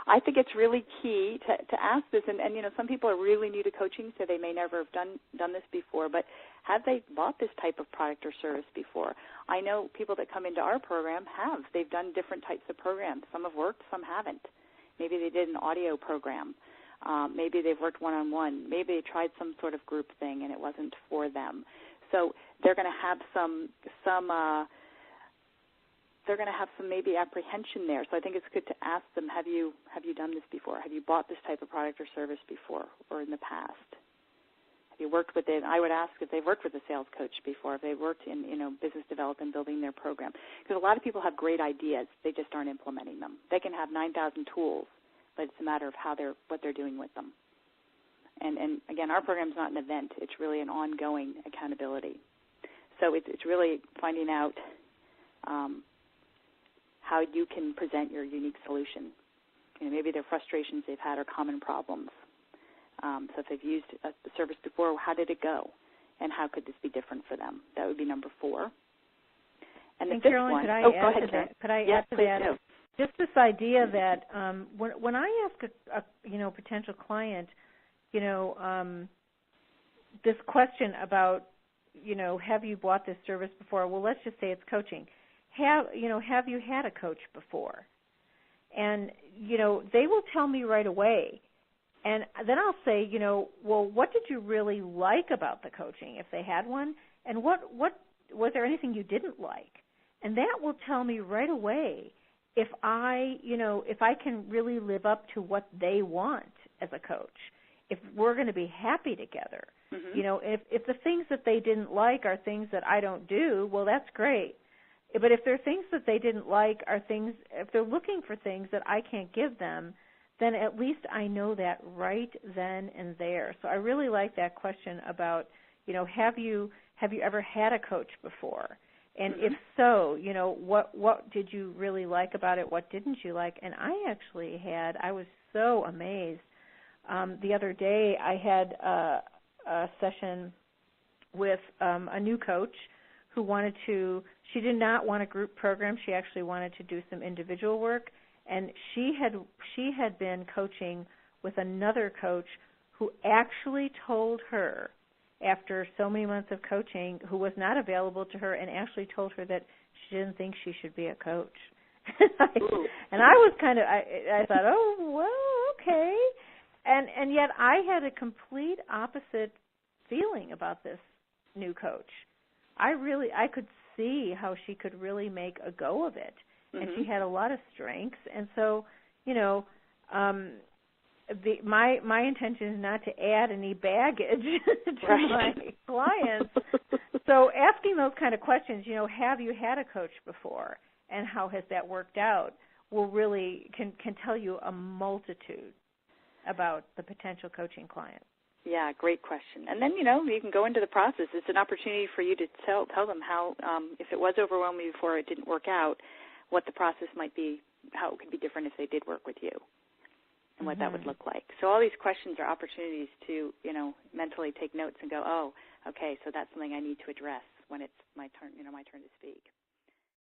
I think it's really key to ask this, and some people are really new to coaching, so they may never have done this before, but have they bought this type of product or service before? I know people that come into our program have. They've done different types of programs. Some have worked, some haven't. Maybe they did an audio program. Maybe they've worked one-on-one. Maybe they tried some sort of group thing and it wasn't for them. So they're going to have some maybe apprehension there. So I think it's good to ask them, have you done this before? Have you bought this type of product or service before or in the past? Have you worked with it? I would ask if they've worked with a sales coach before, if they've worked in business development, building their program. Because a lot of people have great ideas, they just aren't implementing them. They can have 9,000 tools, but it's a matter of what they're doing with them. And again, our program is not an event; it's really an ongoing accountability. So it's really finding out how you can present your unique solution. Maybe their frustrations they've had are common problems. So if they've used a service before, how did it go? And how could this be different for them? That would be number 4. And the fifth Carolyn, one. Could I go ahead, Karen. Could I yes, add to that? Do. Just this idea that when I ask a potential client, this question about, have you bought this service before? Well, let's just say it's coaching. Have you had a coach before? And, they will tell me right away. And then I'll say, well, what did you really like about the coaching, if they had one? And what was there anything you didn't like? And that will tell me right away if I can really live up to what they want as a coach, if we're going to be happy together. Mm-hmm. If the things that they didn't like are things that I don't do, well, that's great. But if there are things that they didn't like if they're looking for things that I can't give them, then at least I know that right then and there. So I really like that question about, have you ever had a coach before? And if so, what did you really like about it? What didn't you like? And I was so amazed. The other day I had a session with a new coach who she did not want a group program. She actually wanted to do some individual work. And she had been coaching with another coach who actually told her, after so many months of coaching, who was not available to her, and actually told her that she didn't think she should be a coach. And I was I thought, oh, well, okay. And yet I had a complete opposite feeling about this new coach. I could see how she could really make a go of it. And she had a lot of strengths. And so, my intention is not to add any baggage to my clients. So asking those kind of questions, have you had a coach before, and how has that worked out, will really can tell you a multitude about the potential coaching client. Yeah, great question. And then, you can go into the process. It's an opportunity for you to tell them how, if it was overwhelming before it didn't work out, what the process might be, how it could be different if they did work with you, and what that would look like. So all these questions are opportunities to, mentally take notes and go, oh, okay, so that's something I need to address when it's my turn, my turn to speak.